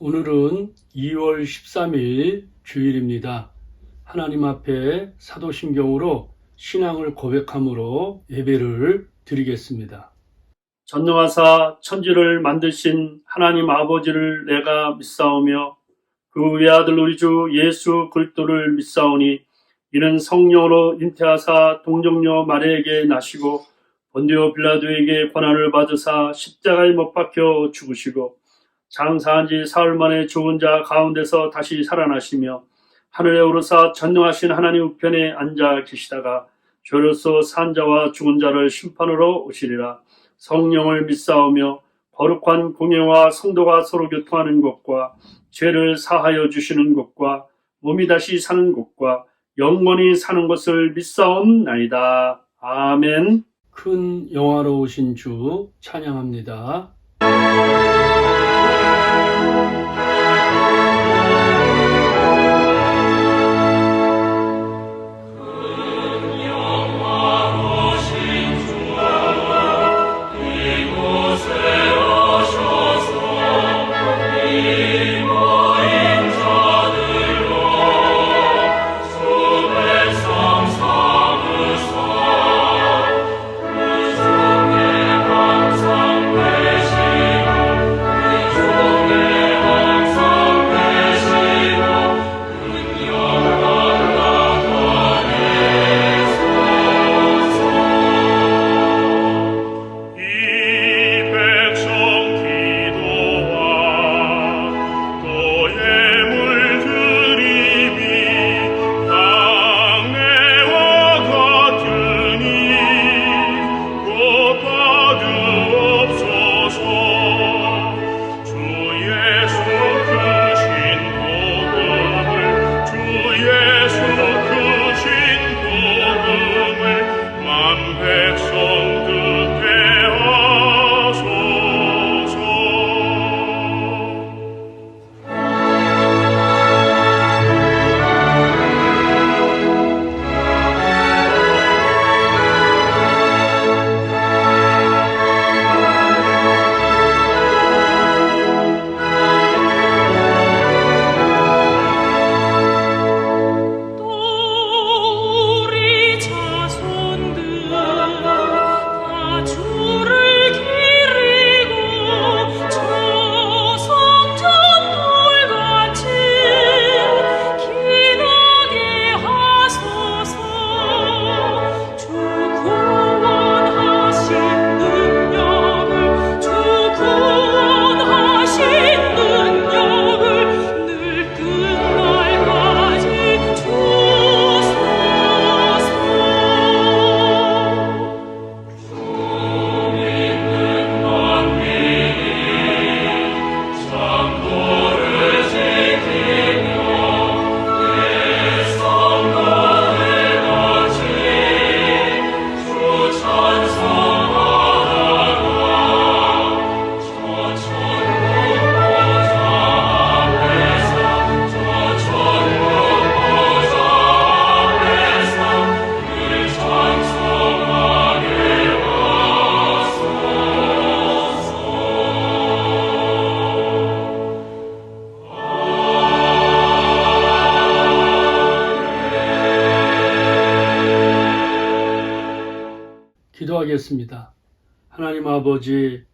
오늘은 2월 13일 주일입니다. 하나님 앞에 사도신경으로 신앙을 고백함으로 예배를 드리겠습니다. 전능하사 천지를 만드신 하나님 아버지를 내가 믿사오며 그 외아들 우리 주 예수 그리스도를 믿사오니 이는 성령으로 잉태하사 동정녀 마리아에게 나시고 본디오 빌라도에게 고난을 받으사 십자가에 못 박혀 죽으시고 장사한 지 사흘 만에 죽은 자 가운데서 다시 살아나시며 하늘에 오르사 전능하신 하나님 우편에 앉아 계시다가 죄로서 산 자와 죽은 자를 심판으로 오시리라. 성령을 믿사오며 거룩한 공예와 성도가 서로 교통하는 것과 죄를 사하여 주시는 것과 몸이 다시 사는 것과 영원히 사는 것을 믿사옵나이다. 아멘. 큰 영화로우신 주 찬양합니다. 기도하겠습니다. 하나님 아버지,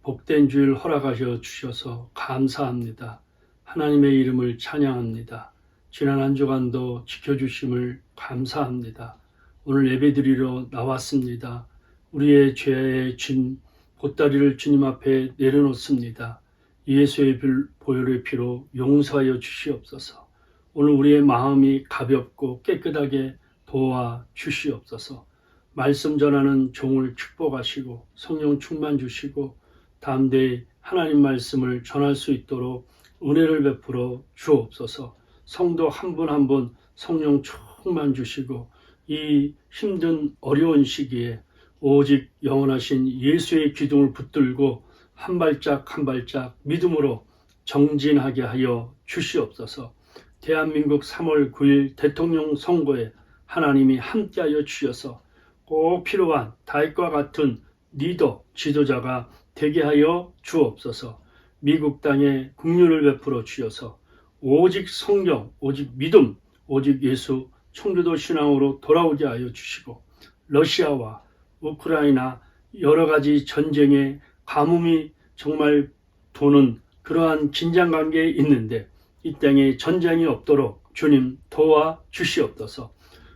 복된 주일 허락하셔 주셔서 감사합니다. 하나님의 이름을 찬양합니다. 지난 한 주간도 지켜주심을 감사합니다. 오늘 예배드리러 나왔습니다. 우리의 죄의 진 보따리를 주님 앞에 내려놓습니다. 예수의 보혈의 피로 용서하여 주시옵소서. 오늘 우리의 마음이 가볍고 깨끗하게 도와 주시옵소서. 말씀 전하는 종을 축복하시고 성령 충만 주시고 담대히 하나님 말씀을 전할 수 있도록 은혜를 베풀어 주옵소서. 성도 한 분 한 분 성령 충만 주시고 이 힘든 어려운 시기에 오직 영원하신 예수의 기둥을 붙들고 한 발짝 한 발짝 믿음으로 정진하게 하여 주시옵소서. 대한민국 3월 9일 대통령 선거에 하나님이 함께하여 주셔서 꼭 필요한 다윗과 같은 리더, 지도자가 되게 하여 주옵소서. 미국 땅에 긍휼을 베풀어 주셔서 오직 성경, 오직 믿음, 오직 예수 청교도 신앙으로 돌아오게 하여 주시고 러시아와 우크라이나 여러 가지 전쟁의 가뭄이 정말 도는 그러한 긴장관계에 있는데 이 땅에 전쟁이 없도록 주님 도와 주시옵소서.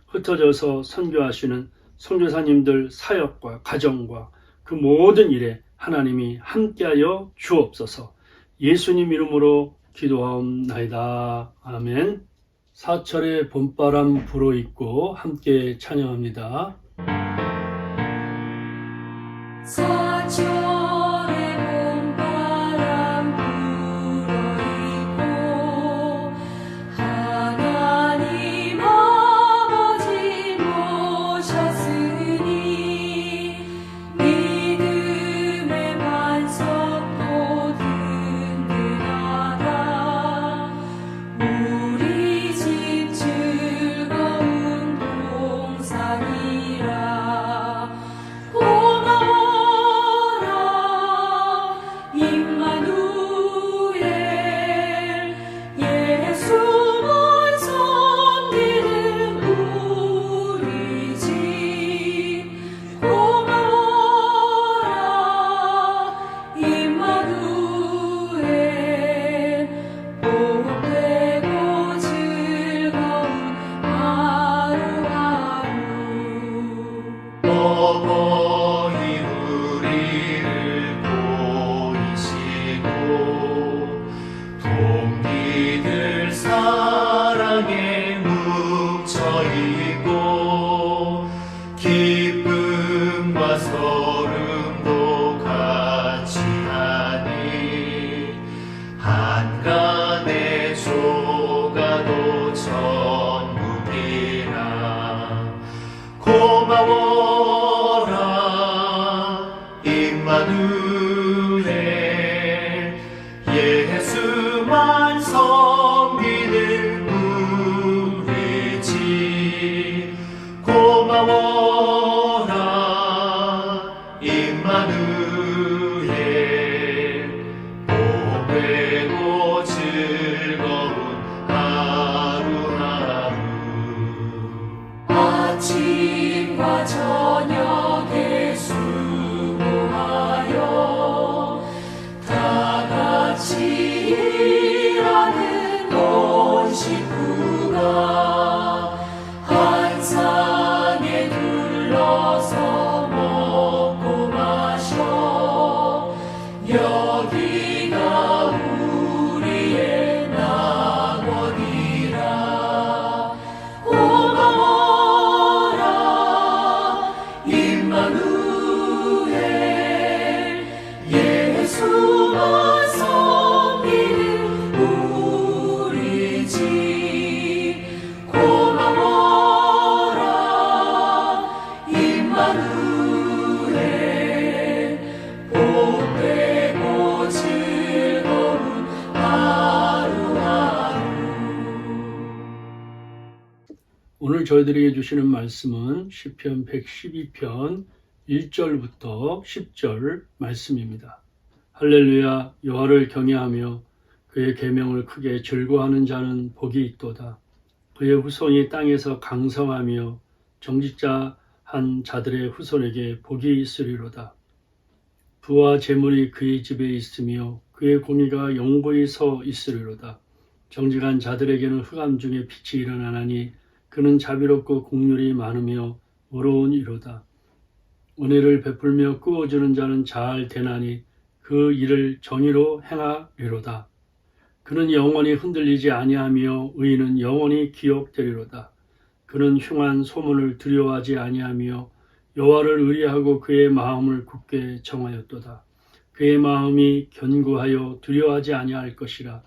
흩어져서 선교하시는 선교사님들 사역과 가정과 그 모든 일에 하나님이 함께하여 주옵소서. 예수님 이름으로 기도하옵나이다. 아멘. 사철의 봄바람 불어있고 함께 찬양합니다. 사철의 봄바람 불어있고 하나님 아버지 모셨으니 믿음의 반석도 든든하다. 우리 집 즐거운 동산이라. 소름도 같이 하니 한간의 조가도 천국이라. 고마워라 임마누엘 예수만 섬기는 우리 집. 고마워라 임마누엘 복되고 즐거운 하루하루. 아침과 저녁에 수고하여 다같이 일하는 온 식구가 한 상에 둘러서 먹고 마셔. 여기가 우리의 낙원이라. 고마워라 임마누엘 예수만 섬기는 우리 집. 고마워라 임마누엘 복되고 즐거운 하루하루. 오늘 저희들에게 주시는 말씀은 시편 112편 1절부터 10절 말씀입니다. 할렐루야. 여호와를 경외하며 그의 계명을 크게 즐거워하는 자는 복이 있도다. 그의 후손이 땅에서 강성하며 정직자한 자들의 후손에게 복이 있으리로다. 부와 재물이 그의 집에 있으며 그의 공의가 영고히 서 있으리로다. 정직한 자들에게는 흑암 중에 빛이 일어나나니 그는 자비롭고 긍휼이 많으며 의로운 이로다. 은혜를 베풀며 꾸어주는 자는 잘 되나니 그 일을 정의로 행하리로다. 그는 영원히 흔들리지 아니하며 의인은 영원히 기억되리로다. 그는 흉한 소문을 두려워하지 아니하며 여호와를 의뢰하고 그의 마음을 굳게 정하였도다. 그의 마음이 견고하여 두려워하지 아니할 것이라.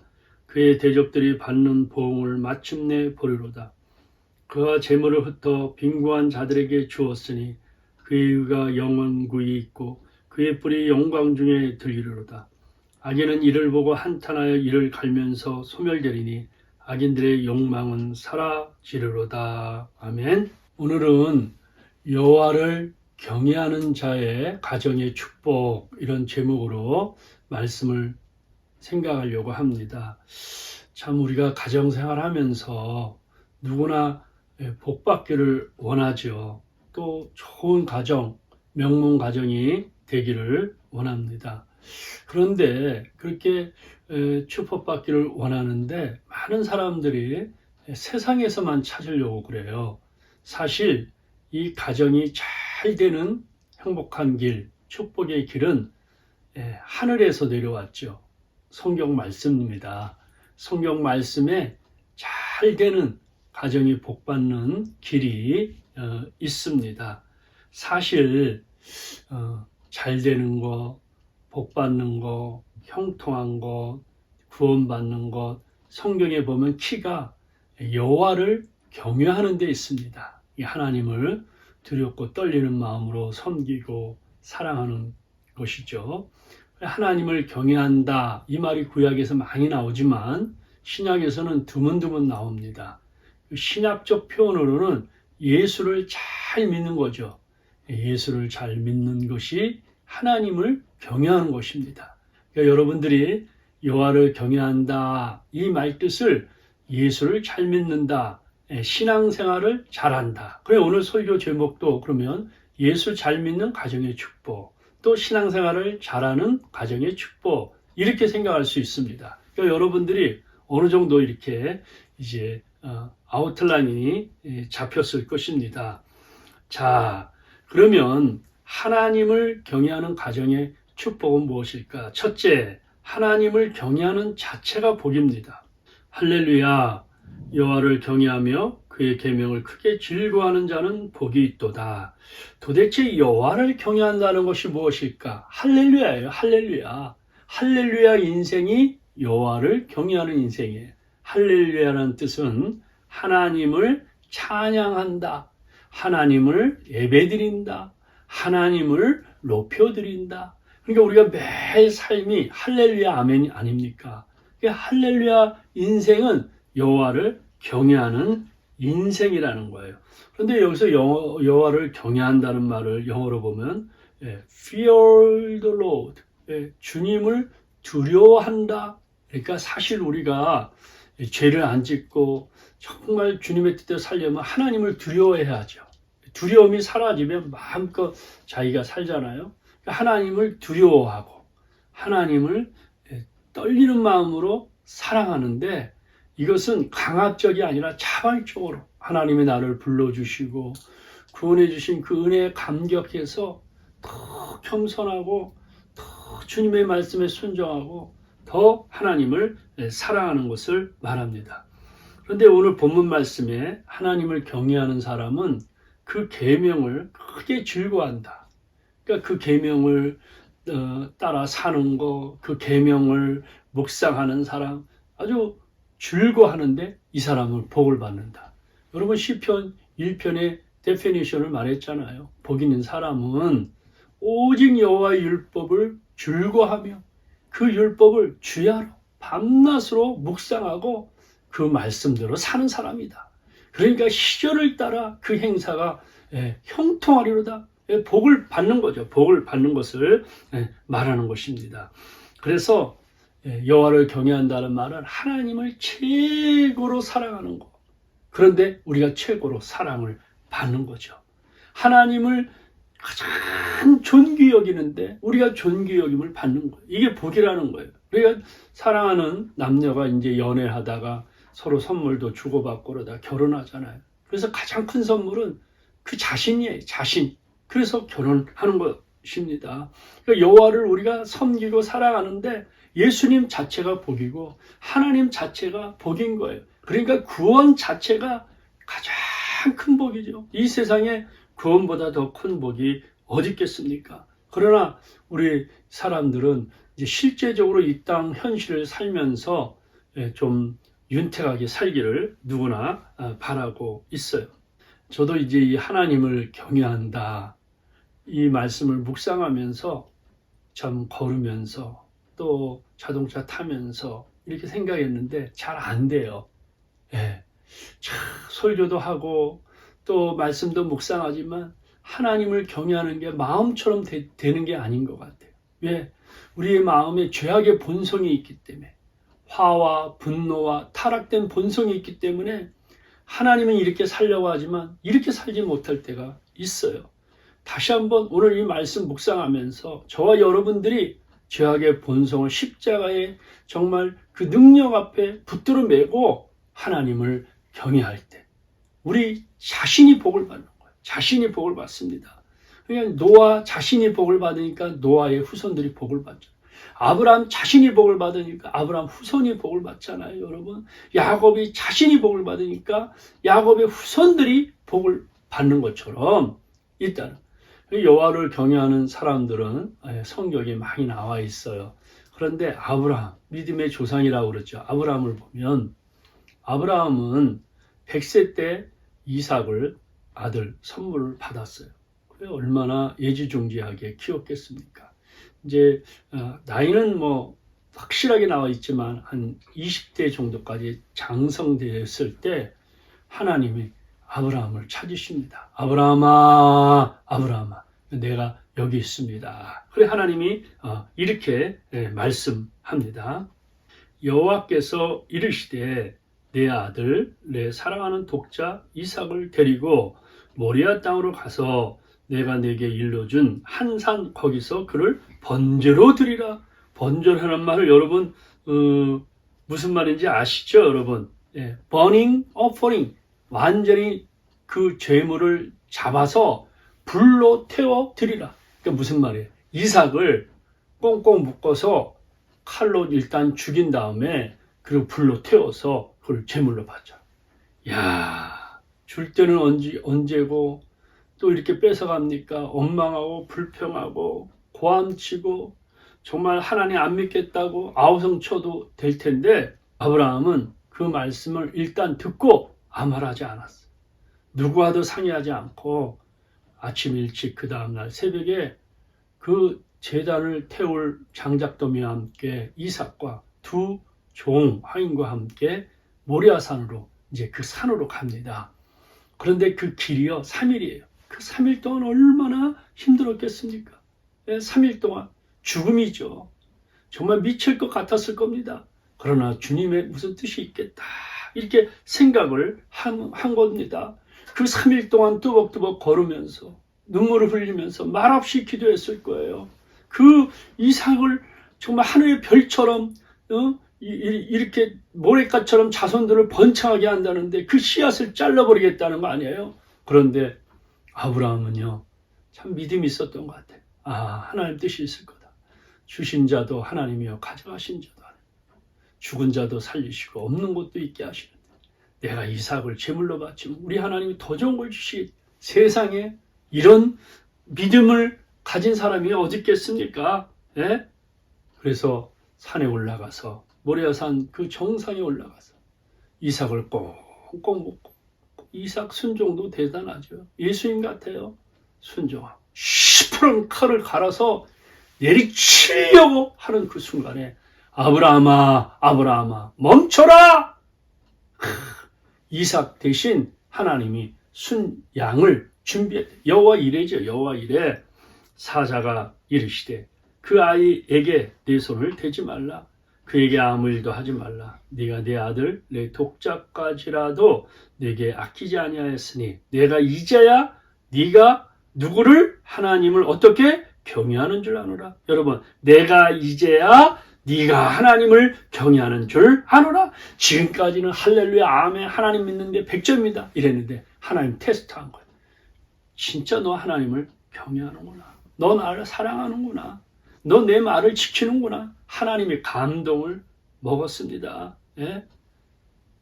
그의 대적들이 받는 보응을 마침내 보리로다. 그가 재물을 흩어 빈구한 자들에게 주었으니 그의 의가 영원구이 있고 그의 뿔이 영광 중에 들리리로다. 악인은 이를 보고 한탄하여 이를 갈면서 소멸되리니 악인들의 욕망은 사라지리로다. 아멘. 오늘은 여호와를 경외하는 자의 가정의 축복, 이런 제목으로 말씀을 생각하려고 합니다. 참 우리가 가정생활하면서 누구나 복받기를 원하죠. 또 좋은 가정, 명문 가정이 되기를 원합니다. 그런데 그렇게 축복받기를 원하는데 많은 사람들이 세상에서만 찾으려고 그래요. 사실 이 가정이 잘 되는 행복한 길, 축복의 길은 하늘에서 내려왔죠. 성경 말씀입니다. 성경 말씀에 잘 되는 가정이 복받는 길이 있습니다. 사실 잘 되는 것, 복받는 것, 형통한 것, 구원받는 것, 성경에 보면 키가 여호와를 경외하는 데 있습니다. 이 하나님을 두렵고 떨리는 마음으로 섬기고 사랑하는 것이죠. 하나님을 경외한다, 이 말이 구약에서 많이 나오지만 신약에서는 드문드문 나옵니다. 신약적 표현으로는 예수를 잘 믿는 거죠. 예수를 잘 믿는 것이 하나님을 경외하는 것입니다. 그러니까 여러분들이 여호와를 경외한다, 이 말뜻을 예수를 잘 믿는다, 신앙생활을 잘한다. 그래 오늘 설교 제목도 그러면 예수 잘 믿는 가정의 축복, 또 신앙생활을 잘하는 가정의 축복, 이렇게 생각할 수 있습니다. 그러니까 여러분들이 어느 정도 이렇게 이제 아웃라인이 잡혔을 것입니다. 자, 그러면 하나님을 경외하는 가정의 축복은 무엇일까? 첫째, 하나님을 경외하는 자체가 복입니다. 할렐루야, 여호와를 경외하며 그의 계명을 크게 즐거워하는 자는 복이 있도다. 도대체 여호와를 경외한다는 것이 무엇일까? 할렐루야예요. 할렐루야. 할렐루야 인생이 여호와를 경외하는 인생이에요. 할렐루야라는 뜻은 하나님을 찬양한다, 하나님을 예배드린다, 하나님을 높여드린다. 그러니까 우리가 매일 삶이 할렐루야 아멘이 아닙니까? 그러니까 할렐루야 인생은 여호와를 경외하는 인생이라는 거예요. 그런데 여기서 여호와를 경외한다는 말을 영어로 보면 fear the Lord, 주님을 두려워한다. 그러니까 사실 우리가 죄를 안 짓고 정말 주님의 뜻대로 살려면 하나님을 두려워해야죠. 두려움이 사라지면 마음껏 자기가 살잖아요. 하나님을 두려워하고 하나님을 떨리는 마음으로 사랑하는데, 이것은 강압적이 아니라 자발적으로 하나님이 나를 불러주시고 구원해 주신 그 은혜에 감격해서 더 겸손하고 더 주님의 말씀에 순종하고 더 하나님을 사랑하는 것을 말합니다. 그런데 오늘 본문 말씀에 하나님을 경외하는 사람은 그 계명을 크게 즐거워한다. 그러니까 그 계명을 따라 사는 거, 그 계명을 묵상하는 사람 아주 즐거워하는데 이 사람은 복을 받는다. 여러분 시편 1편의 데피니션을 말했잖아요. 복 있는 사람은 오직 여호와의 율법을 즐거워하며 그 율법을 주야로 밤낮으로 묵상하고 그 말씀대로 사는 사람이다. 그러니까 시절을 따라 그 행사가 형통하리로다. 복을 받는 거죠. 복을 받는 것을 말하는 것입니다. 그래서 여호와를 경외한다는 말은 하나님을 최고로 사랑하는 것. 그런데 우리가 최고로 사랑을 받는 거죠. 하나님을 가장 존귀 여기는데 우리가 존귀 여김을 받는 거예요. 이게 복이라는 거예요. 그러니까 사랑하는 남녀가 이제 연애하다가 서로 선물도 주고받고 그러다 결혼하잖아요. 그래서 가장 큰 선물은 그 자신이에요. 자신. 그래서 결혼하는 것입니다. 그러니까 여호와를 우리가 섬기고 사랑하는데 예수님 자체가 복이고 하나님 자체가 복인 거예요. 그러니까 구원 자체가 가장 큰 복이죠. 이 세상에 구원보다 더 큰 복이 어디 있겠습니까? 그러나 우리 사람들은 이제 실제적으로 이 땅 현실을 살면서 좀 윤택하게 살기를 누구나 바라고 있어요. 저도 이제 이 하나님을 경외한다, 이 말씀을 묵상하면서 참 걸으면서 또 자동차 타면서 이렇게 생각했는데 잘 안 돼요. 예. 참 설교도 하고 또 말씀도 묵상하지만 하나님을 경외하는 게 마음처럼 되는 게 아닌 것 같아요. 왜? 우리의 마음에 죄악의 본성이 있기 때문에, 화와 분노와 타락된 본성이 있기 때문에 하나님은 이렇게 살려고 하지만 이렇게 살지 못할 때가 있어요. 다시 한번 오늘 이 말씀 묵상하면서 저와 여러분들이 죄악의 본성을 십자가에 정말 그 능력 앞에 붙들어 매고 하나님을 경외할 때 우리 자신이 복을 받는 거예요. 자신이 복을 받습니다. 그냥 노아 자신이 복을 받으니까 노아의 후손들이 복을 받죠. 아브라함 자신이 복을 받으니까 아브라함 후손이 복을 받잖아요, 여러분. 야곱이 자신이 복을 받으니까 야곱의 후손들이 복을 받는 것처럼 일단 여호와를 경외하는 사람들은 성경에 많이 나와 있어요. 그런데 아브라함, 믿음의 조상이라고 그러죠. 아브라함을 보면 아브라함은 100세 때 이삭을 아들 선물을 받았어요. 얼마나 예지중지하게 키웠겠습니까? 이제 나이는 뭐 확실하게 나와 있지만 한 20대 정도까지 장성되었을 때 하나님이 아브라함을 찾으십니다. 아브라함아, 아브라함아, 내가 여기 있습니다. 그래 하나님이 이렇게 말씀합니다. 여호와께서 이르시되 내 아들, 내 사랑하는 독자 이삭을 데리고 모리아 땅으로 가서 내가 내게 일러준 한 산 거기서 그를 번제로 드리라. 번제라는 말을 여러분 무슨 말인지 아시죠, 여러분? burning offering, 완전히 그 제물을 잡아서 불로 태워 드리라. 그러니까 무슨 말이에요? 이삭을 꽁꽁 묶어서 칼로 일단 죽인 다음에 그리고 불로 태워서 그걸 제물로 받자. 야, 줄 때는 언제고 또 이렇게 뺏어갑니까? 원망하고 불평하고 고함치고 정말 하나님 안 믿겠다고 아우성쳐도 될 텐데 아브라함은 그 말씀을 일단 듣고 아무 말하지 않았어요. 누구와도 상의하지 않고 아침 일찍 그 다음날 새벽에 그 제단을 태울 장작더미와 함께 이삭과 두 종 하인과 함께 모리아산으로 이제 그 산으로 갑니다. 그런데 그 길이요 3일이에요. 그 3일 동안 얼마나 힘들었겠습니까? 3일 동안 죽음이죠. 정말 미칠 것 같았을 겁니다. 그러나 주님의 무슨 뜻이 있겠다 이렇게 생각을 한 겁니다. 그 3일 동안 뚜벅뚜벅 걸으면서 눈물을 흘리면서 말없이 기도했을 거예요. 그 이삭을 정말 하늘의 별처럼 이렇게 모래가처럼 자손들을 번창하게 한다는데 그 씨앗을 잘라버리겠다는 거 아니에요? 그런데 아브라함은요 참 믿음이 있었던 것 같아요. 하나님 뜻이 있을 거다. 주신 자도 하나님이요 가져가신 자도 하나님, 죽은 자도 살리시고 없는 것도 있게 하시는데 내가 이삭을 제물로 바치면 우리 하나님이 더 좋은 걸 주시겠지. 세상에 이런 믿음을 가진 사람이 어디 있겠습니까? 그래서 산에 올라가서 모리아산 그 정상에 올라가서 이삭을 꽁꽁 묶고, 이삭 순종도 대단하죠. 예수님 같아요. 순종하고 시퍼런 칼을 갈아서 내리치려고 하는 그 순간에 아브라함아, 아브라함아 멈춰라. 이삭 대신 하나님이 순양을 준비했대. 여호와 이레죠. 여호와 이레. 사자가 이르시되 그 아이에게 내 손을 대지 말라. 그에게 아무 일도 하지 말라. 네가 내 아들 내 독자까지라도 내게 아끼지 아니하였으니 내가 이제야 네가 누구를 하나님을 어떻게 경외하는 줄 아노라. 여러분, 내가 이제야 네가 하나님을 경외하는 줄 아노라. 지금까지는 할렐루야 아멘 하나님 믿는데 100점이다 이랬는데 하나님 테스트한 거예요. 진짜 너 하나님을 경외하는구나. 너 나를 사랑하는구나. 너 내 말을 지키는구나. 하나님의 감동을 먹었습니다.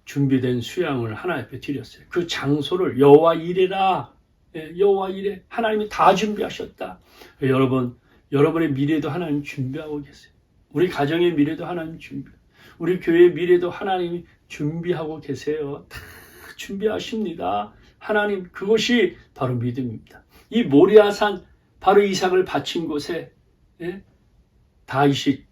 준비된 수양을 하나님 앞에 드렸어요. 그 장소를 여호와 이레라. 여호와 이레. 하나님이 다 준비하셨다. 여러분, 여러분의 미래도 하나님 준비하고 계세요. 우리 가정의 미래도 하나님 준비. 우리 교회의 미래도 하나님이 준비하고 계세요. 다 준비하십니다. 하나님, 그것이 바로 믿음입니다. 이 모리아산, 바로 이삭을 바친 곳에 다윗이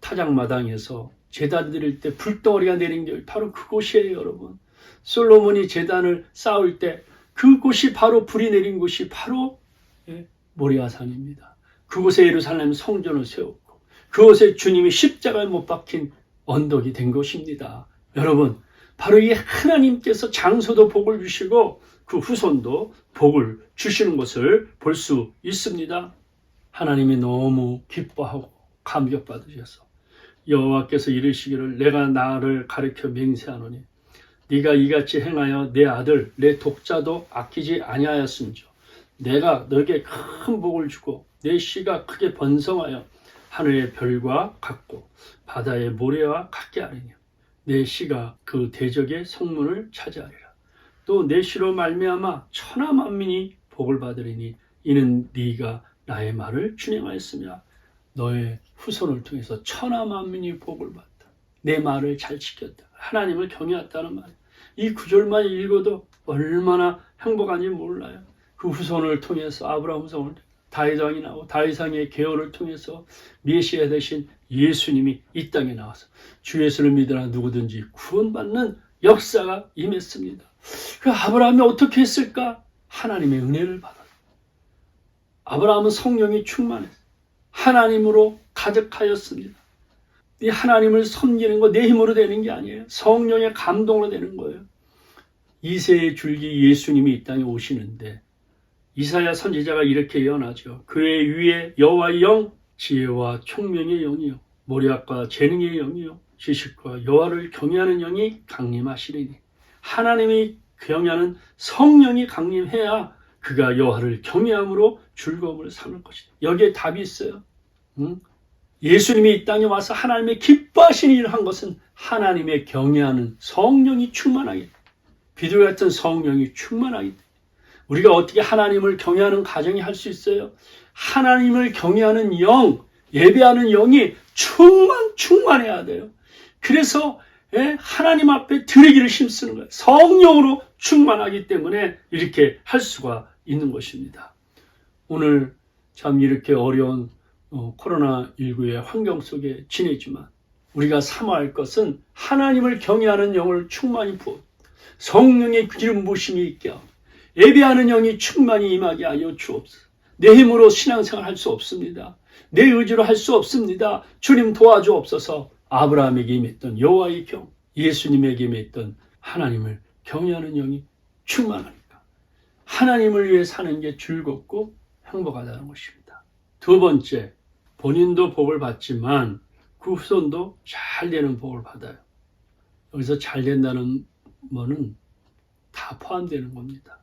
타작마당에서 제단 드릴 때 불덩어리가 내린 게 바로 그곳이에요, 여러분. 솔로몬이 제단을 쌓을 때 그곳이 바로 불이 내린 곳이 바로 모리아산입니다. 그곳에 예루살렘 성전을 세웠고 그곳에 주님이 십자가에 못 박힌 언덕이 된 것입니다. 여러분, 바로 이 하나님께서 장소도 복을 주시고 그 후손도 복을 주시는 것을 볼 수 있습니다. 하나님이 너무 기뻐하고 감격받으셔서 여호와께서 이르시기를 내가 나를 가르쳐 맹세하노니 네가 이같이 행하여 내 아들 내 독자도 아끼지 아니하였음죠. 내가 너에게 큰 복을 주고 내 씨가 크게 번성하여 하늘의 별과 같고 바다의 모래와 같게 하리니 내 씨가 그 대적의 성문을 차지하리라. 또 내 씨로 말미암아 천하 만민이 복을 받으리니 이는 네가 나의 말을 준행하였으며 너의 후손을 통해서 천하 만민이 복을 받다. 내 말을 잘 지켰다. 하나님을 경외했다는 말이에요. 이 구절만 읽어도 얼마나 행복한지 몰라요. 그 후손을 통해서 아브라함 후손을 다윗 왕이 나오고 다윗 왕의 계호를 통해서 메시아 대신 예수님이 이 땅에 나와서 주 예수를 믿으라 누구든지 구원받는 역사가 임했습니다. 그 아브라함이 어떻게 했을까? 하나님의 은혜를 받았어요. 아브라함은 성령이 충만했어요. 하나님으로 가득하였습니다. 이 하나님을 섬기는 거 내 힘으로 되는 게 아니에요. 성령의 감동으로 되는 거예요. 이새의 줄기 예수님이 이 땅에 오시는데 이사야 선지자가 이렇게 예언하죠. 그의 위에 여호와의 영, 지혜와 총명의 영이요 모략과 재능의 영이요 지식과 여호와를 경외하는 영이 강림하시리니 하나님이 경외하는 성령이 강림해야 그가 여호와를 경외함으로 즐거움을 삼을 것이다. 여기에 답이 있어요. 예수님이 이 땅에 와서 하나님의 기뻐하시는 일을 한 것은 하나님의 경외하는 성령이 충만하기, 비둘기 같은 성령이 충만하기 때문에 우리가 어떻게 하나님을 경외하는 가정이 할 수 있어요? 하나님을 경외하는 영, 예배하는 영이 충만해야 돼요. 그래서 하나님 앞에 드리기를 힘쓰는 거예요. 성령으로 충만하기 때문에 이렇게 할 수가 있는 것입니다. 오늘 참 이렇게 어려운 코로나19의 환경 속에 지내지만 우리가 사모할 것은 하나님을 경외하는 영을 충만히 부어 성령의 기름 부으심이 있게 하고 예배하는 영이 충만히 임하게 하여 주옵소서. 내 힘으로 신앙생활 할 수 없습니다. 내 의지로 할 수 없습니다. 주님 도와주옵소서. 아브라함에게 임했던 여호와의 경, 예수님에게 임했던 하나님을 경외하는 영이 충만하니까 하나님을 위해 사는 게 즐겁고 행복하다는 것입니다. 두 번째, 본인도 복을 받지만 그 후손도 잘 되는 복을 받아요. 여기서 잘 된다는 뭐는 다 포함되는 겁니다.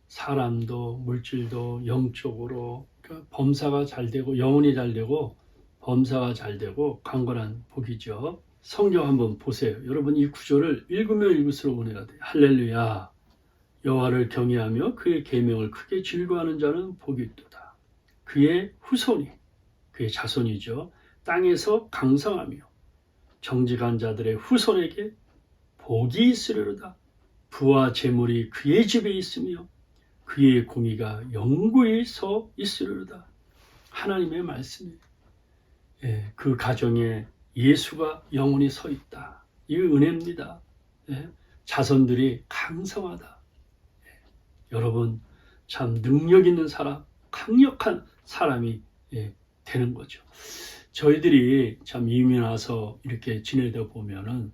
사람도 물질도 영적으로 범사가 잘 되고 영혼이 잘 되고 범사가 잘 되고 강건한 복이죠. 성경 한번 보세요. 여러분 이 구절을 읽으면 읽을수록 은혜가 돼요. 할렐루야. 여호와를 경외하며 그의 계명을 크게 즐거워하는 자는 복이 있도다. 그의 후손이 그의 자손이죠. 땅에서 강성하며 정직한 자들의 후손에게 복이 있으리로다. 부와 재물이 그의 집에 있으며 그의 공의가 영구히 서 있으리로다. 하나님의 말씀이에요. 그 가정에 예수가 영원히 서 있다. 이 은혜입니다. 자손들이 강성하다. 여러분 참 능력 있는 사람, 강력한 사람이 되는 거죠. 저희들이 참 이민 와서 이렇게 지내다 보면은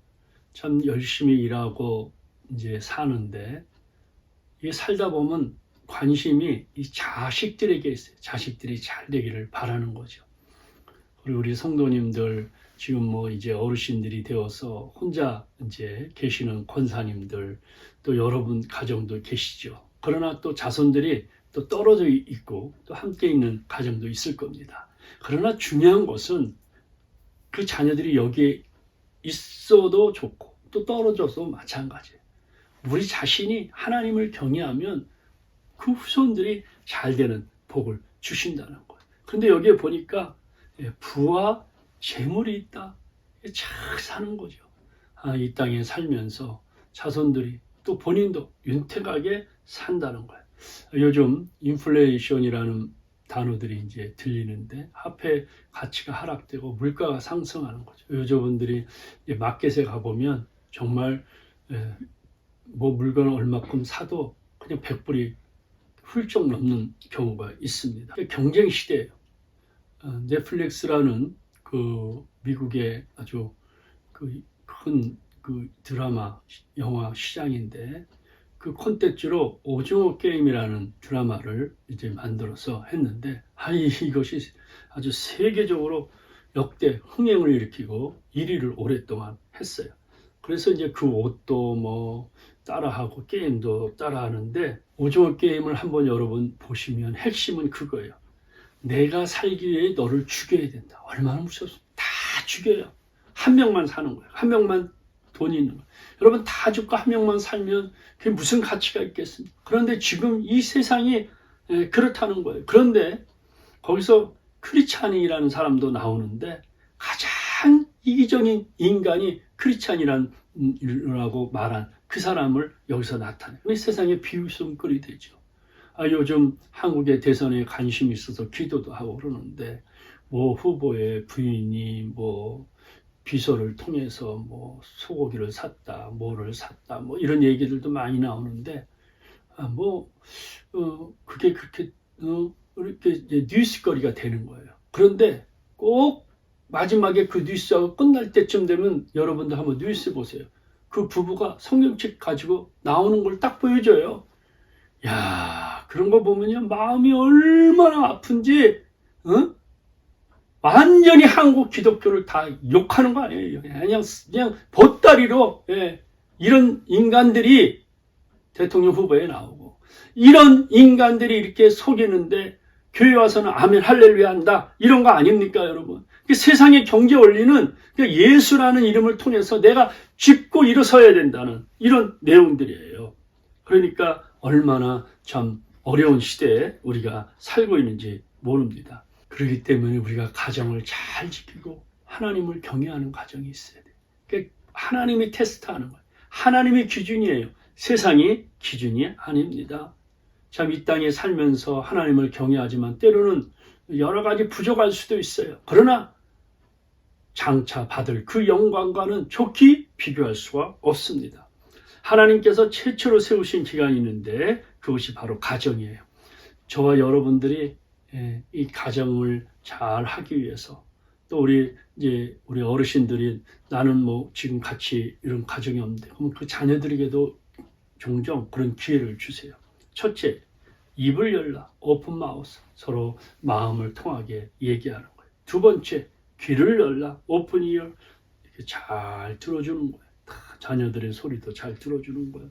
참 열심히 일하고 이제 사는데 이게 살다 보면 관심이 이 자식들에게 있어요. 자식들이 잘 되기를 바라는 거죠. 그리고 우리 성도님들 지금 뭐 이제 어르신들이 되어서 혼자 이제 계시는 권사님들 또 여러분 가정도 계시죠. 그러나 또 자손들이 또 떨어져 있고 또 함께 있는 가정도 있을 겁니다. 그러나 중요한 것은 그 자녀들이 여기에 있어도 좋고 또 떨어져도 마찬가지예요. 우리 자신이 하나님을 경외하면 그 후손들이 잘 되는 복을 주신다는 거예요. 그런데 여기에 보니까 부와 재물이 있다. 착 사는 거죠. 이 땅에 살면서 자손들이 또 본인도 윤택하게 산다는 거예요. 요즘 인플레이션이라는 단어들이 이제 들리는데 화폐 가치가 하락되고 물가가 상승하는 거죠. 여자분들이 마켓에 가보면 정말 뭐 물건을 얼마큼 사도 그냥 100불이 훌쩍 넘는 경우가 있습니다. 경쟁 시대예요. 넷플릭스라는 그 미국의 아주 큰 드라마 영화 시장인데 그 콘텐츠로 오징어 게임이라는 드라마를 이제 만들어서 했는데 이것이 아주 세계적으로 역대 흥행을 일으키고 1위를 오랫동안 했어요. 그래서 이제 그 옷도 뭐 따라하고 게임도 따라하는데 오징어 게임을 한번 여러분 보시면 핵심은 그거예요. 내가 살기 위해 너를 죽여야 된다. 얼마나 무섭습니까? 다 죽여요. 한 명만 사는 거예요. 한 명만 돈이 있는 거예요. 여러분 다 죽고 한 명만 살면 그게 무슨 가치가 있겠습니까? 그런데 지금 이 세상이 그렇다는 거예요. 그런데 거기서 크리스찬이라는 사람도 나오는데 가장 이기적인 인간이 크리스찬이라고 말한 그 사람을 여기서 나타내요. 세상에 비웃음거리 되죠. 요즘 한국의 대선에 관심이 있어서 기도도 하고 그러는데 뭐 후보의 부인이 뭐 비서를 통해서 뭐 소고기를 샀다, 뭐를 샀다, 뭐 이런 얘기들도 많이 나오는데 그게 그렇게 이렇게 이제 뉴스거리가 되는 거예요. 그런데 꼭 마지막에 그 뉴스가 끝날 때쯤 되면 여러분도 한번 뉴스 보세요. 그 부부가 성경책 가지고 나오는 걸 딱 보여줘요. 야, 그런 거 보면요 마음이 얼마나 아픈지, 완전히 한국 기독교를 다 욕하는 거 아니에요. 그냥 보따리로 이런 인간들이 대통령 후보에 나오고 이런 인간들이 이렇게 속이는데 교회 와서는 아멘 할렐루야 한다 이런 거 아닙니까 여러분? 세상의 경제 원리는 예수라는 이름을 통해서 내가 짚고 일어서야 된다는 이런 내용들이에요. 그러니까 얼마나 참 어려운 시대에 우리가 살고 있는지 모릅니다. 그렇기 때문에 우리가 가정을 잘 지키고 하나님을 경외하는 가정이 있어야 돼요. 그러니까 하나님이 테스트하는 거예요. 하나님이 기준이에요. 세상이 기준이 아닙니다. 참 이 땅에 살면서 하나님을 경외하지만 때로는 여러 가지 부족할 수도 있어요. 그러나 장차 받을 그 영광과는 좋게 비교할 수가 없습니다. 하나님께서 최초로 세우신 기간이 있는데 그것이 바로 가정이에요. 저와 여러분들이 이 가정을 잘 하기 위해서 또 우리 어르신들이 나는 뭐 지금 같이 이런 가정이 없는데 그럼 그 자녀들에게도 종종 그런 기회를 주세요. 첫째, 입을 열라 오픈 마우스 서로 마음을 통하게 얘기하는 거예요. 두 번째, 귀를 열라 오픈 이어 이렇게 잘 들어주는 거예요. 자녀들의 소리도 잘 들어주는 거예요.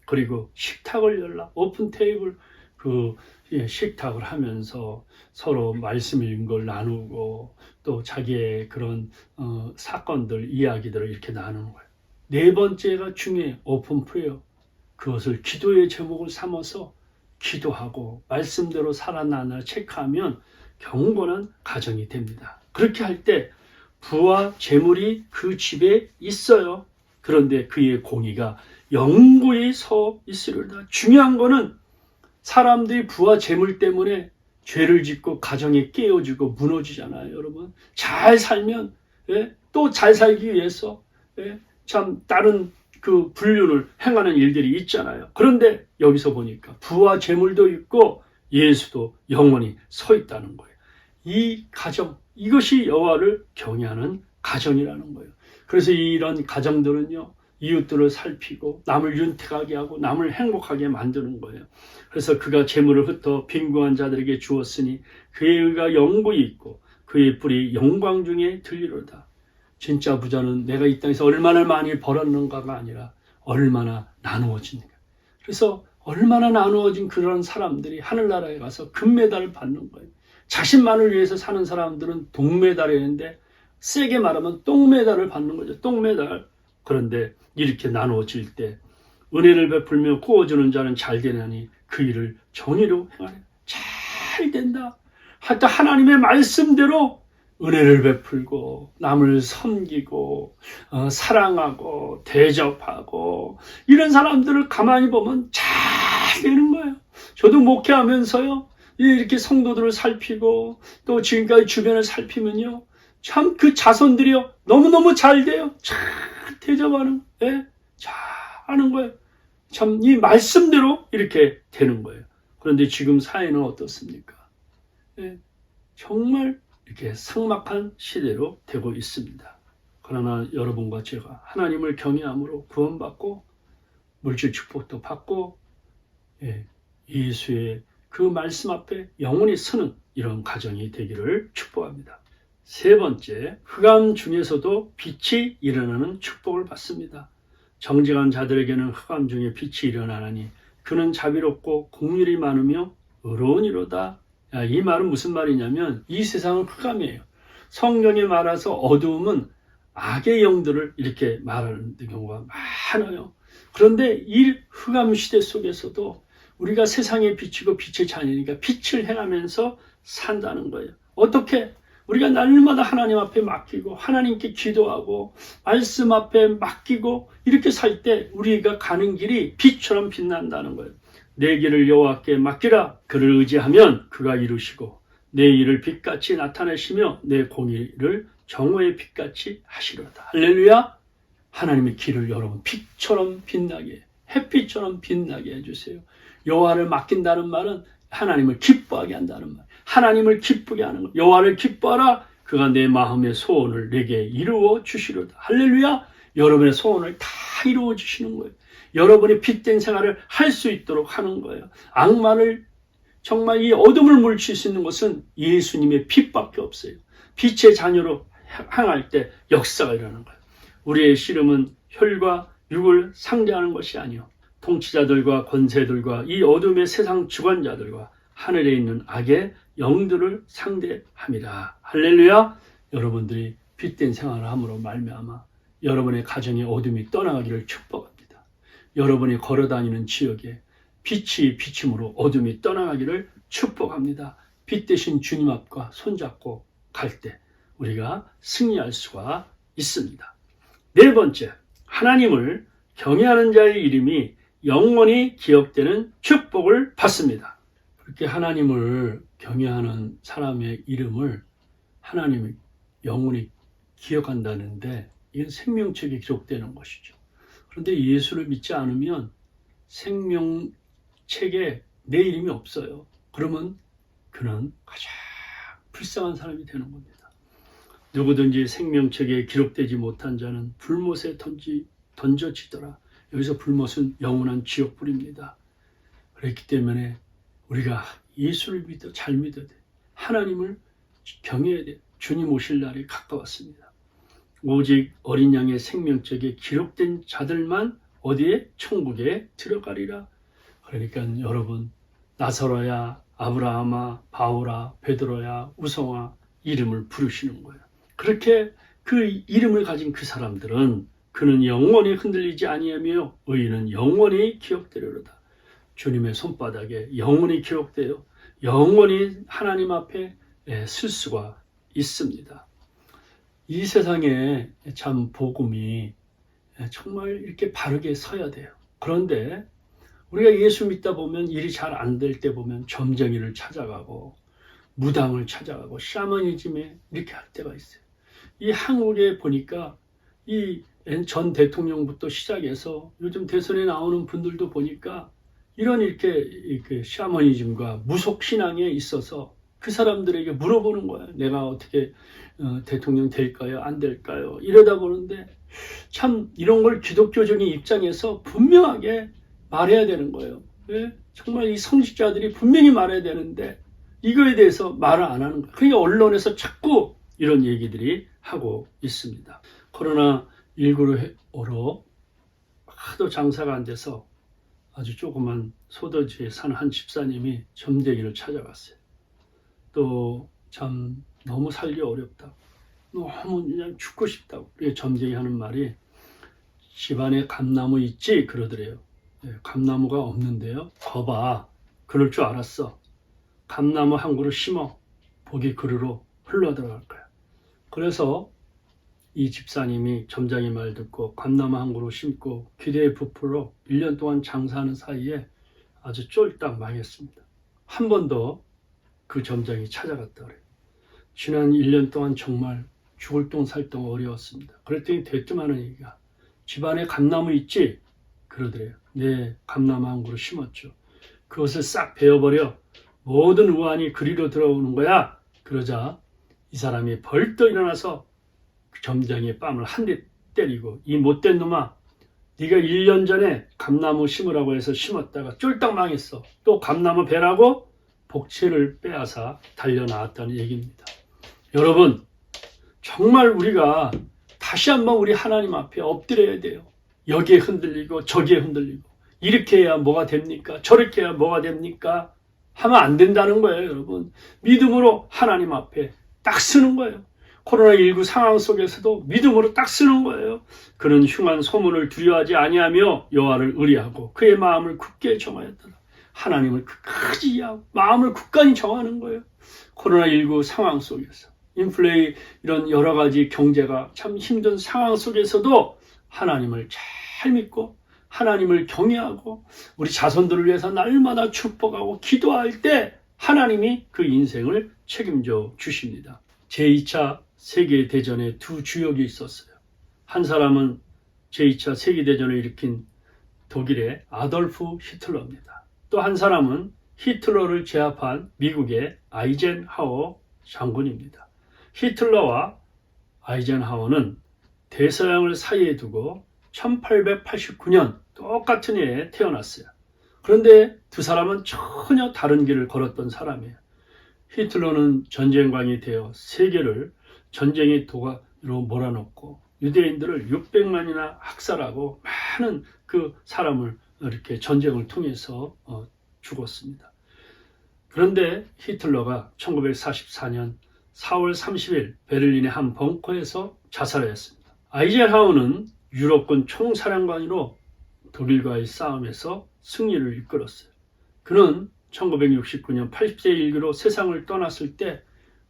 그리고 식탁을 열라 오픈 테이블 식탁을 하면서 서로 말씀 읽은 걸 나누고 또 자기의 그런 사건들 이야기들을 이렇게 나누는 거예요. 네 번째가 중요해요. 오픈 프레어. 그것을 기도의 제목을 삼아서 기도하고 말씀대로 살아나나 체크하면 경건한 가정이 됩니다. 그렇게 할 때 부와 재물이 그 집에 있어요. 그런데 그의 공의가 영구히 서 있으리로다. 중요한 거는 사람들이 부와 재물 때문에 죄를 짓고 가정이 깨어지고 무너지잖아요, 여러분. 잘 살면 또 잘 살기 위해서 참 다른 그 분류를 행하는 일들이 있잖아요. 그런데 여기서 보니까 부와 재물도 있고 예수도 영원히 서 있다는 거예요. 이 가정, 이것이 여호와를 경외하는 가정이라는 거예요. 그래서 이런 가정들은요, 이웃들을 살피고 남을 윤택하게 하고 남을 행복하게 만드는 거예요. 그래서 그가 재물을 흩어 빈궁한 자들에게 주었으니 그의 의가 영구히 있고 그의 뿔이 영광 중에 들리로다. 진짜 부자는 내가 이 땅에서 얼마나 많이 벌었는가가 아니라 얼마나 나누어지는가. 그래서 얼마나 나누어진 그런 사람들이 하늘나라에 가서 금메달을 받는 거예요. 자신만을 위해서 사는 사람들은 동메달이었는데 세게 말하면 똥메달을 받는 거죠. 똥메달. 그런데 이렇게 나누어질 때 은혜를 베풀며 구워주는 자는 잘 되나니 그 일을 정의로 행하라. 잘 된다. 하여튼 하나님의 말씀대로 은혜를 베풀고 남을 섬기고 사랑하고 대접하고 이런 사람들을 가만히 보면 잘 되는 거예요. 저도 목회하면서요, 이렇게 성도들을 살피고 또 지금까지 주변을 살피면요, 참 그 자손들이요 너무너무 잘 돼요. 잘 대접하는, 잘 하는 거예요. 참 이 말씀대로 이렇게 되는 거예요. 그런데 지금 사회는 어떻습니까? 정말 이렇게 삭막한 시대로 되고 있습니다. 그러나 여러분과 제가 하나님을 경외함으로 구원받고 물질 축복도 받고 예수의 그 말씀 앞에 영원히 서는 이런 가정이 되기를 축복합니다. 세 번째, 흑암 중에서도 빛이 일어나는 축복을 받습니다. 정직한 자들에게는 흑암 중에 빛이 일어나나니 그는 자비롭고 긍휼이 많으며 의로우니로다. 이 말은 무슨 말이냐면 이 세상은 흑암이에요. 성경에 말해서 어두움은 악의 영들을 이렇게 말하는 경우가 많아요. 그런데 이 흑암 시대 속에서도 우리가 세상에 비치고 빛의 자녀니까 빛을 행하면서 산다는 거예요. 어떻게? 우리가 날마다 하나님 앞에 맡기고 하나님께 기도하고 말씀 앞에 맡기고 이렇게 살 때 우리가 가는 길이 빛처럼 빛난다는 거예요. 내 길을 여호와께 맡기라. 그를 의지하면 그가 이루시고 내 일을 빛같이 나타내시며 내 공의를 정오의 빛같이 하시로다. 할렐루야. 하나님의 길을 여러분 빛처럼 빛나게, 햇빛처럼 빛나게 해주세요. 여호와를 맡긴다는 말은 하나님을 기뻐하게 한다는 말, 하나님을 기쁘게 하는 것. 여호와를 기뻐하라. 그가 내 마음의 소원을 내게 이루어 주시로다. 할렐루야. 여러분의 소원을 다 이루어 주시는 거예요. 여러분이 빛된 생활을 할 수 있도록 하는 거예요. 악마를 정말 이 어둠을 물칠 수 있는 것은 예수님의 빛밖에 없어요. 빛의 자녀로 향할 때 역사가 일어나는 거예요. 우리의 씨름은 혈과 육을 상대하는 것이 아니요 통치자들과 권세들과 이 어둠의 세상 주관자들과 하늘에 있는 악의 영들을 상대함이라. 할렐루야. 여러분들이 빛된 생활을 함으로 말미암아 여러분의 가정의 어둠이 떠나가기를 축복합니다. 여러분이 걸어다니는 지역에 빛이 비침으로 어둠이 떠나가기를 축복합니다. 빛 대신 주님 앞과 손잡고 갈 때 우리가 승리할 수가 있습니다. 네 번째, 하나님을 경외하는 자의 이름이 영원히 기억되는 축복을 받습니다. 그렇게 하나님을 경외하는 사람의 이름을 하나님이 영원히 기억한다는데 이건 생명책에 기록되는 것이죠. 그런데 예수를 믿지 않으면 생명책에 내 이름이 없어요. 그러면 그는 가장 불쌍한 사람이 되는 겁니다. 누구든지 생명책에 기록되지 못한 자는 불못에 던져지더라. 여기서 불못은 영원한 지옥불입니다. 그렇기 때문에 우리가 예수를 잘 믿어야 돼. 하나님을 경외해야 돼. 주님 오실 날이 가까웠습니다. 오직 어린 양의 생명책에 기록된 자들만 어디에? 천국에 들어가리라. 그러니까 여러분, 나사로야, 아브라함아, 바울아, 베드로야, 우성아 이름을 부르시는 거예요. 그렇게 그 이름을 가진 그 사람들은 그는 영원히 흔들리지 아니하며 의인은 영원히 기억되리로다. 주님의 손바닥에 영원히 기록되어 영원히 하나님 앞에 쓸 수가 있습니다. 이 세상에 참 복음이 정말 이렇게 바르게 서야 돼요. 그런데 우리가 예수 믿다 보면 일이 잘 안 될 때 보면 점쟁이를 찾아가고 무당을 찾아가고 샤머니즘에 이렇게 할 때가 있어요. 이 한국에 보니까 이 전 대통령부터 시작해서 요즘 대선에 나오는 분들도 보니까 이런 이렇게 샤머니즘과 무속신앙에 있어서 그 사람들에게 물어보는 거예요. 내가 어떻게 대통령 될까요? 안 될까요? 이러다 보는데 참 이런 걸 기독교적인 입장에서 분명하게 말해야 되는 거예요. 왜? 정말 이 성직자들이 분명히 말해야 되는데 이거에 대해서 말을 안 하는 거예요. 그러니까 언론에서 자꾸 이런 얘기들이 하고 있습니다. 코로나19로 하도 장사가 안 돼서 아주 조그만 소도지에 사는 한 집사님이 점쟁이를 찾아갔어요. 또 참 너무 살기 어렵다. 너무 그냥 죽고 싶다고. 그래서 점쟁이 하는 말이 집안에 감나무 있지? 그러더래요. 감나무가 없는데요. 거봐. 그럴 줄 알았어. 감나무 한 그루 심어. 복이 그루로 흘러 들어갈 거야. 그래서 이 집사님이 점장의 말 듣고 감나무 한 그루 심고 기대에 부풀어 1년 동안 장사하는 사이에 아주 쫄딱 망했습니다. 한 번 더 그 점장이 찾아갔다 그래요. 지난 1년 동안 정말 죽을 똥 살 똥 어려웠습니다. 그랬더니 대뜸하는 얘기가 집안에 감나무 있지? 그러더래요. 네, 감나무 한 그루 심었죠. 그것을 싹 베어버려 모든 우환이 그리로 들어오는 거야. 그러자 이 사람이 벌떡 일어나서 그 점장의 뺨을 한 대 때리고 이 못된 놈아, 네가 1년 전에 감나무 심으라고 해서 심었다가 쫄딱 망했어. 또 감나무 베라고 복채를 빼앗아 달려나왔다는 얘기입니다. 여러분, 정말 우리가 다시 한번 우리 하나님 앞에 엎드려야 돼요. 여기에 흔들리고 저기에 흔들리고 이렇게 해야 뭐가 됩니까? 저렇게 해야 뭐가 됩니까? 하면 안 된다는 거예요, 여러분. 믿음으로 하나님 앞에 딱 서는 거예요. 코로나19 상황 속에서도 믿음으로 딱 서는 거예요. 그는 흉한 소문을 두려워하지 아니하며 여호와를 의뢰하고 그의 마음을 굳게 정하였더라. 하나님을 끝까지 이해하고 마음을 굳건히 정하는 거예요. 코로나19 상황 속에서 인플레이 이런 여러 가지 경제가 참 힘든 상황 속에서도 하나님을 잘 믿고 하나님을 경외하고 우리 자손들을 위해서 날마다 축복하고 기도할 때 하나님이 그 인생을 책임져 주십니다. 제2차 세계대전에 두 주역이 있었어요. 한 사람은 제2차 세계대전을 일으킨 독일의 아돌프 히틀러입니다. 또 한 사람은 히틀러를 제압한 미국의 아이젠하워 장군입니다. 히틀러와 아이젠하워는 대서양을 사이에 두고 1889년 똑같은 해에 태어났어요. 그런데 두 사람은 전혀 다른 길을 걸었던 사람이에요. 히틀러는 전쟁광이 되어 세계를 전쟁의 도가로 몰아넣고 유대인들을 600만이나 학살하고 많은 그 사람을 이렇게 전쟁을 통해서 죽었습니다. 그런데 히틀러가 1944년 4월 30일 베를린의 한 벙커에서 자살했습니다. 아이젠하워는 유럽군 총사령관으로 독일과의 싸움에서 승리를 이끌었어요. 그는 1969년 80세 일기로 세상을 떠났을 때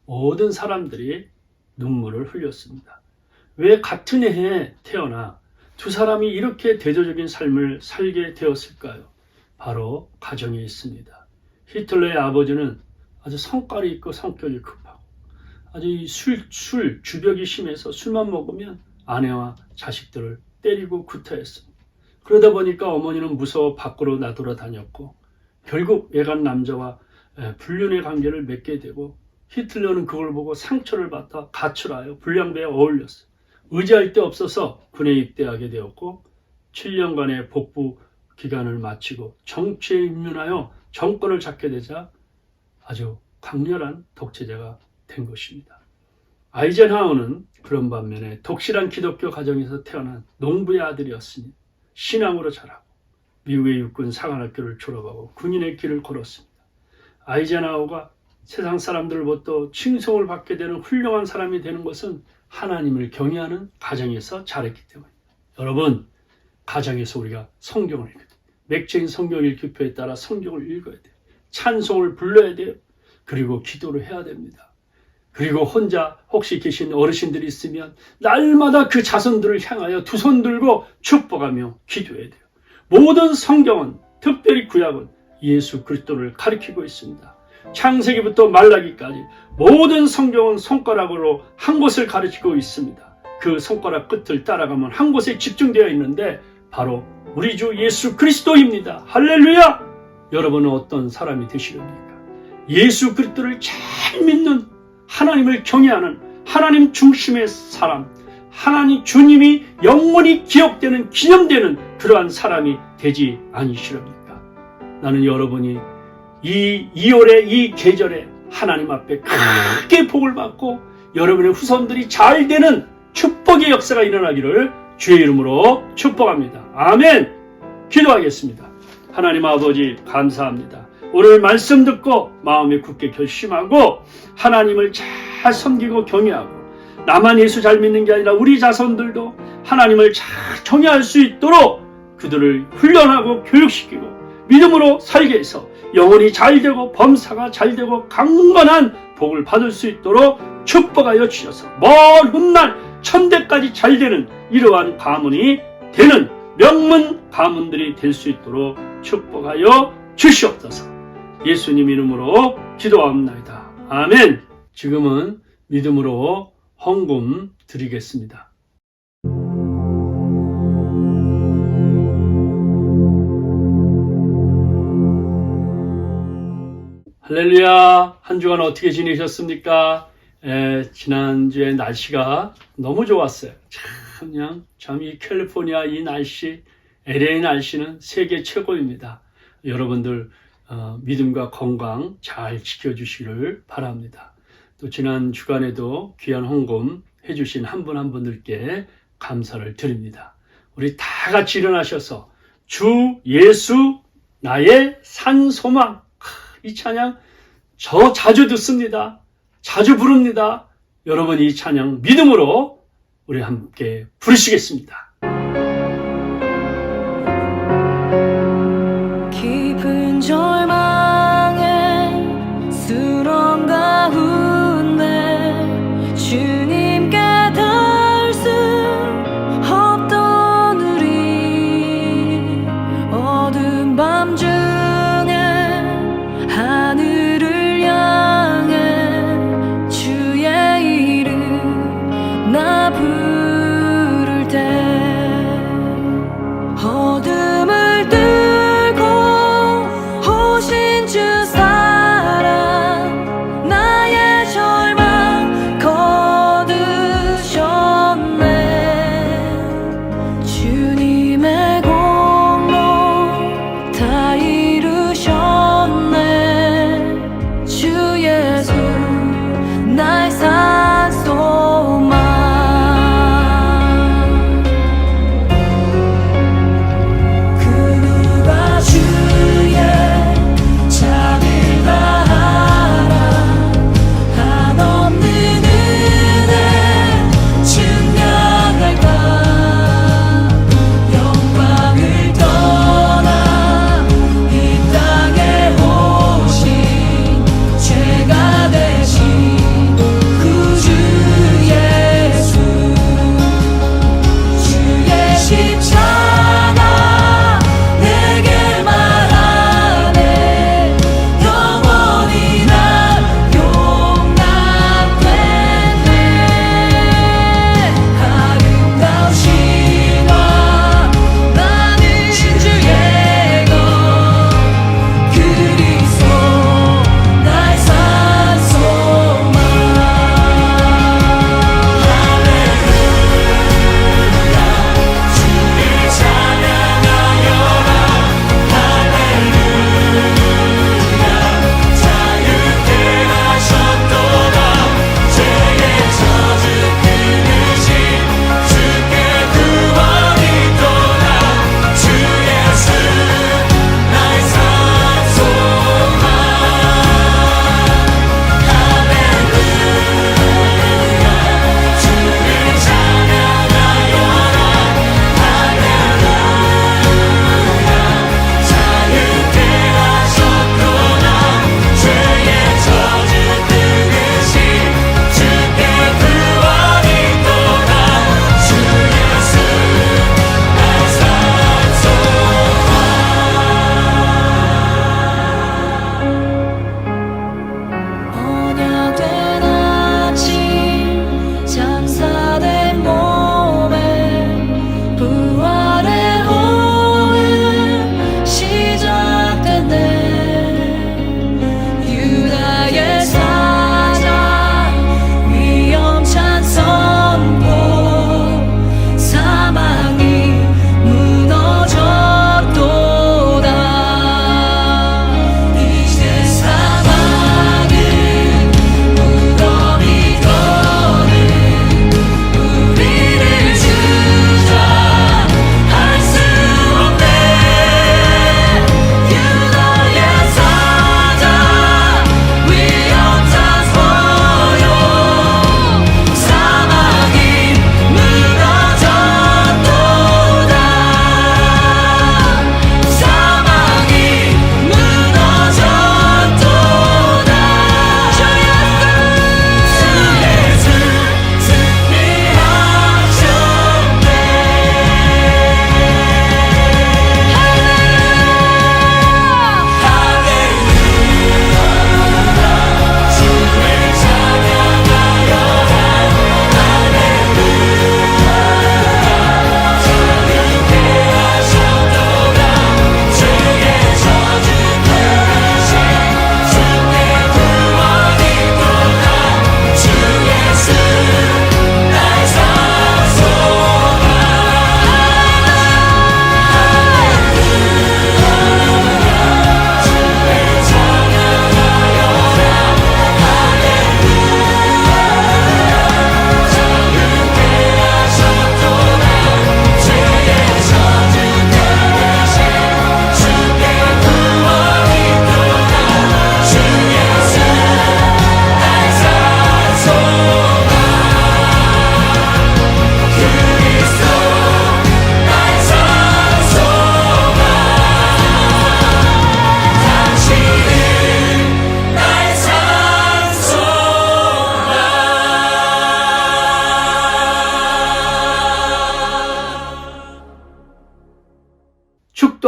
모든 사람들이 눈물을 흘렸습니다. 왜 같은 해에 태어나 두 사람이 이렇게 대조적인 삶을 살게 되었을까요? 바로 가정에 있습니다. 히틀러의 아버지는 아주 성깔이 있고 성격이 급하고 아주 술 주벽이 심해서 술만 먹으면 아내와 자식들을 때리고 구타했습니다. 그러다 보니까 어머니는 무서워 밖으로 나돌아다녔고 결국 외간 남자와 불륜의 관계를 맺게 되고 히틀러는 그걸 보고 상처를 받아 가출하여 불량배에 어울렸어요. 의지할 데 없어서 군에 입대하게 되었고 7년간의 복부 기간을 마치고 정치에 입문하여 정권을 잡게 되자 아주 강렬한 독재자가 된 것입니다. 아이젠하워는 그런 반면에 독실한 기독교 가정에서 태어난 농부의 아들이었으니 신앙으로 자라고 미국의 육군 사관학교를 졸업하고 군인의 길을 걸었습니다. 아이젠하워가 세상 사람들로부터 칭송을 받게 되는 훌륭한 사람이 되는 것은 하나님을 경외하는 가정에서 자랐기 때문입니다. 여러분, 가정에서 우리가 성경을 읽어야 돼요. 맥주인 성경 읽기표에 따라 성경을 읽어야 돼요. 찬송을 불러야 돼요. 그리고 기도를 해야 됩니다. 그리고 혼자 혹시 계신 어르신들이 있으면 날마다 그 자손들을 향하여 두 손 들고 축복하며 기도해야 돼요. 모든 성경은, 특별히 구약은 예수 그리스도를 가리키고 있습니다. 창세기부터 말라기까지 모든 성경은 손가락으로 한 곳을 가르치고 있습니다. 그 손가락 끝을 따라가면 한 곳에 집중되어 있는데 바로 우리 주 예수 그리스도입니다. 할렐루야! 여러분은 어떤 사람이 되시렵니까? 예수 그리스도를 잘 믿는, 하나님을 경외하는 하나님 중심의 사람, 하나님 주님이 영원히 기억되는, 기념되는 그러한 사람이 되지 않으시렵니까? 나는 여러분이 이 2월의 이 계절에 하나님 앞에 크게 복을 받고 여러분의 후손들이 잘 되는 축복의 역사가 일어나기를 주의 이름으로 축복합니다. 아멘. 기도하겠습니다. 하나님 아버지 감사합니다. 오늘 말씀 듣고 마음에 굳게 결심하고 하나님을 잘 섬기고 경외하고 나만 예수 잘 믿는 게 아니라 우리 자손들도 하나님을 잘 경외할 수 있도록 그들을 훈련하고 교육시키고 믿음으로 살게 해서 영혼이 잘 되고 범사가 잘 되고 강건한 복을 받을 수 있도록 축복하여 주셔서 먼 훗날 천대까지 잘 되는 이러한 가문이 되는 명문 가문들이 될 수 있도록 축복하여 주시옵소서. 예수님 이름으로 기도합니다. 아멘. 지금은 믿음으로 헌금 드리겠습니다. 할렐루야. 한 주간 어떻게 지내셨습니까? 지난주에 날씨가 너무 좋았어요. 참 이 캘리포니아 이 날씨, LA 날씨는 세계 최고입니다. 여러분들 믿음과 건강 잘 지켜주시기를 바랍니다. 또 지난 주간에도 귀한 헌금 해주신 한 분 한 분들께 감사를 드립니다. 우리 다 같이 일어나셔서 주 예수 나의 산 소망, 이 찬양 저 자주 듣습니다. 자주 부릅니다. 여러분 이 찬양 믿음으로 우리 함께 부르시겠습니다. 깊은 절망의 수렁 가운데 주님께 닿을 수 없던 우리 어두운 밤 중에 하늘을 향해 주의 이름 나 부를 때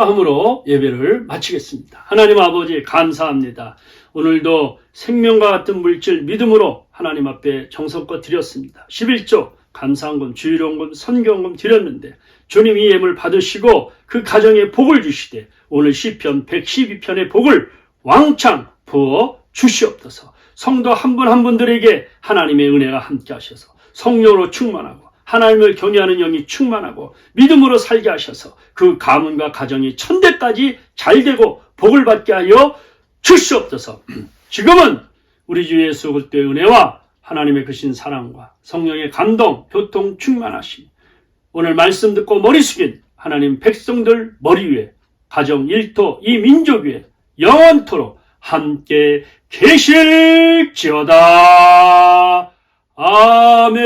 기도함으로 예배를 마치겠습니다. 하나님 아버지 감사합니다. 오늘도 생명과 같은 물질 믿음으로 하나님 앞에 정성껏 드렸습니다. 11조 감사헌금, 주일원금, 선교헌금 드렸는데 주님 이 예물 받으시고 그 가정에 복을 주시되 오늘 시편 112편의 복을 왕창 부어 주시옵소서. 성도 한 분 한 분들에게 하나님의 은혜가 함께 하셔서 성령으로 충만하고 하나님을 경외하는 영이 충만하고 믿음으로 살게 하셔서 그 가문과 가정이 천대까지 잘 되고 복을 받게 하여 주시옵소서. 지금은 우리 주 예수 그리스도의 은혜와 하나님의 크신 사랑과 성령의 감동, 교통 충만하심, 오늘 말씀 듣고 머리 숙인 하나님 백성들 머리 위에, 가정, 일터, 이 민족 위에 영원토록 함께 계실지어다. 아멘.